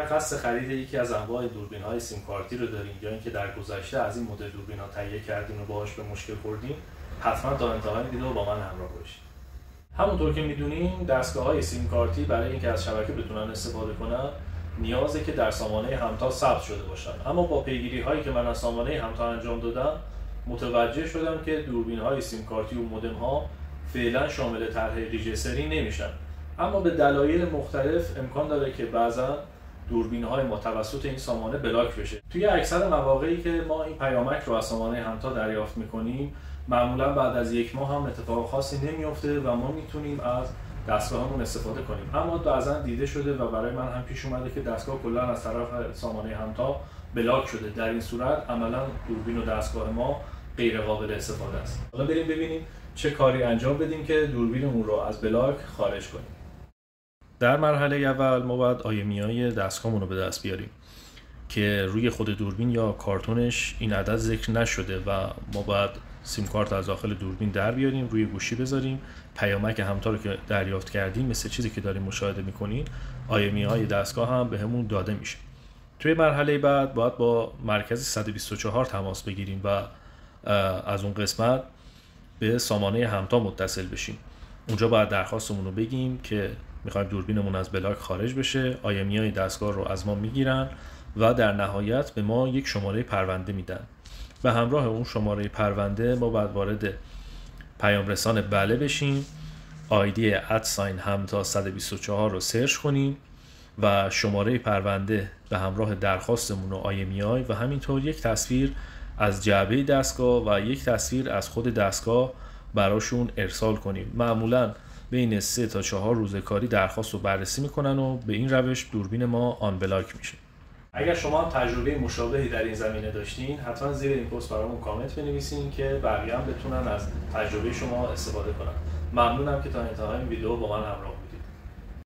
اگر قصد خرید یکی از انواع دوربین‌های سیم کارتی رو دارین یا اینکه در گذشته از این مدل دوربین‌ها تهیه کردین و باهاش به مشکل خوردین، حتما تا انتهای ویدیو با من همراه باشید. همونطور که میدونیم دستگاه‌های سیم کارتی برای اینکه از شبکه بتونن استفاده کنن نیازه که در سامانه همتا ثبت شده باشن. اما با پیگیری‌هایی که من از سامانه همتا انجام دادم متوجه شدم که دوربین‌های سیم کارتی و مودم‌ها فعلا شامل طرح ریجستری نمیشن. اما به دلایل مختلف امکان داره که بعضا دوربین‌های ما توسط این سامانه بلاک بشه. توی اکثر مواقعی که ما این پیامک رو از سامانه همتا دریافت می‌کنیم معمولا بعد از یک ماه هم اتفاق خاصی نمیفته و ما میتونیم از دستگاهمون استفاده کنیم. اما بعضا دیده شده و برای من هم پیش اومده که دستگاه کلا از طرف سامانه همتا بلاک شده. در این صورت عملا دوربین و دستگاه ما غیر قابل استفاده است. حالا بریم ببینیم چه کاری انجام بدیم که دوربینمون رو از بلاک خارج کنیم. در مرحله اول ما باید IMEI دستگاهمون رو به دست بیاریم که روی خود دوربین یا کارتونش این عدد ذکر نشده و ما باید سیم کارت از داخل دوربین در بیاریم، روی گوشی بذاریم، پیامک همتا رو که دریافت کردیم مثل چیزی که داریم مشاهده میکنین IMEI دستگاه هم بهمون داده میشه. توی مرحله بعد باید با مرکز 124 تماس بگیریم و از اون قسمت به سامانه همتا متصل بشیم. اونجا باید درخواستمون رو بگیم که میخوایم دوربینمون از بلاک خارج بشه. IMEI دستگاه رو از ما میگیرن و در نهایت به ما یک شماره پرونده میدن. به همراه اون شماره پرونده ما باید وارد پیام رسان بله بشیم، آیدی همتا 124 رو سرچ کنیم و شماره پرونده به همراه درخواستمون و IMEI و همینطور یک تصویر از جعبه دستگاه و یک تصویر از خود دستگاه براشون ارسال کنیم. معمولاً بین 3 تا 4 روز کاری درخواست رو بررسی میکنن و به این روش دوربین ما آن بلاک میشه. اگر شما هم تجربه مشابهی در این زمینه داشتین حتما زیر این پست برامون کامنت بنویسین که بقیه هم بتونن از تجربه شما استفاده کنن. ممنونم که تا انتهای این ویدیو با من همراه